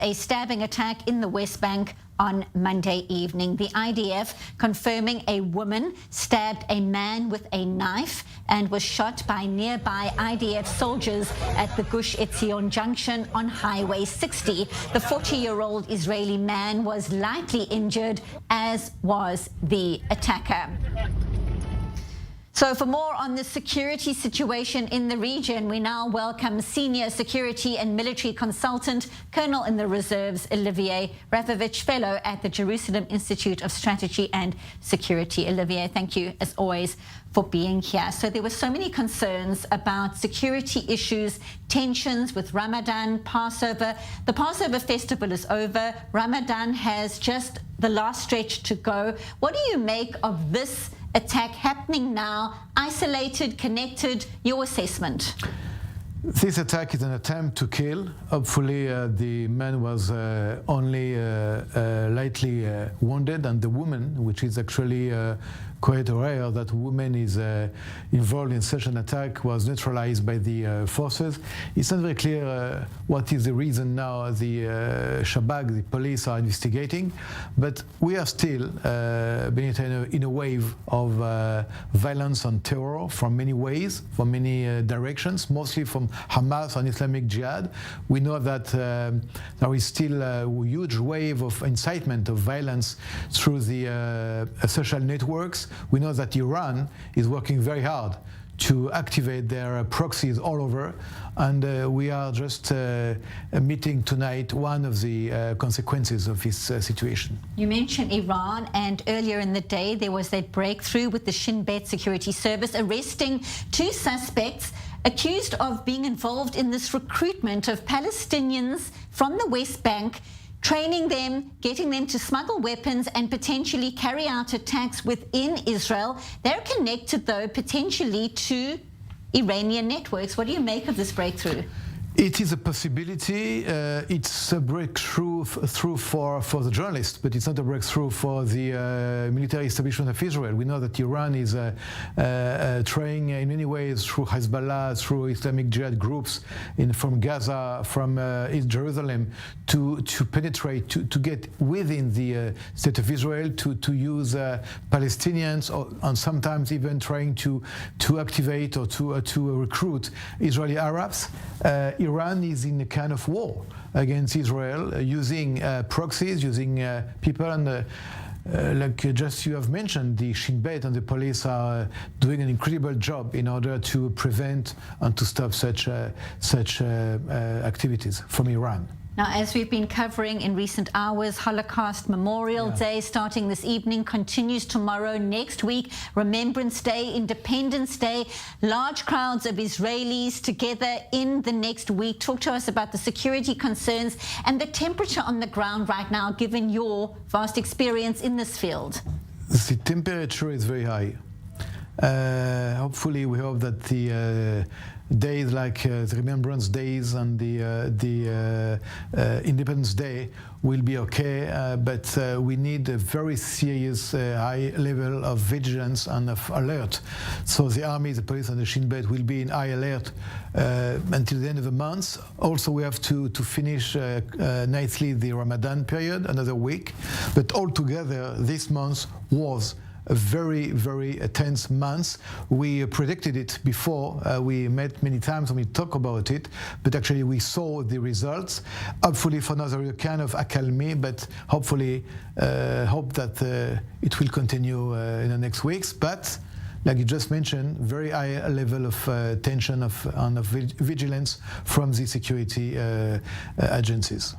a stabbing attack in the West Bank on Monday evening. The IDF confirming a woman stabbed a man with a knife and was shot by nearby IDF soldiers at the Gush Etzion junction on Highway 60. The 40-year-old Israeli man was lightly injured, as was the attacker. So for more on the security situation in the region, we now welcome senior security and military consultant, Colonel in the Reserves, Olivier Rafowicz, fellow at the Jerusalem Institute of Strategy and Security. Olivier, thank you, as always, for being here. So there were so many concerns about security issues, tensions with Ramadan, Passover. The Passover festival is over. Ramadan has just the last stretch to go. What do you make of this attack happening now, isolated, connected? Your assessment? This attack is an attempt to kill. Hopefully the man was only lightly wounded, and the woman, which is actually quite rare that woman is involved in such an attack, was neutralized by the forces. It's not very clear what is the reason now. The Shabak, the police, are investigating, but we are still in a wave of violence and terror from many ways, from many directions, mostly from Hamas and Islamic Jihad. We know that there is still a huge wave of incitement of violence through the social networks. We know that Iran is working very hard to activate their proxies all over, and we are just meeting tonight one of the consequences of this situation. You mentioned Iran, and earlier in the day there was that breakthrough with the Shin Bet security service arresting 2 suspects accused of being involved in this recruitment of Palestinians from the West Bank, training them, getting them to smuggle weapons and potentially carry out attacks within Israel. They're connected, though, potentially to Iranian networks. What do you make of this breakthrough? It is a possibility. It's a breakthrough for the journalists, but it's not a breakthrough for the military establishment of Israel. We know that Iran is trying in many ways through Hezbollah, through Islamic Jihad groups from Gaza, from Jerusalem, to penetrate, to get within the state of Israel, to use Palestinians, and sometimes even trying to activate or to recruit Israeli Arabs. Iran is in a kind of war against Israel, using proxies, using people, and like just you have mentioned, the Shin Bet and the police are doing an incredible job in order to prevent and to stop such activities from Iran. Now, as we've been covering in recent hours, Holocaust Memorial Day starting this evening, continues tomorrow, next week, Remembrance Day, Independence Day, large crowds of Israelis together in the next week. Talk to us about the security concerns and the temperature on the ground right now, given your vast experience in this field. The temperature is very high. Hopefully, we hope that the days like the Remembrance Days and the Independence Day will be okay, but we need a very serious high level of vigilance and of alert. So the army, the police and the Shin Bet will be in high alert until the end of the month. Also, we have to finish nicely the Ramadan period, another week, but altogether this month was a very, very tense month. We predicted it before. We met many times and we talked about it, but actually we saw the results. Hopefully for another kind of accalmie, but hopefully hope that it will continue in the next weeks. But like you just mentioned, very high level of tension and of vigilance from the security agencies.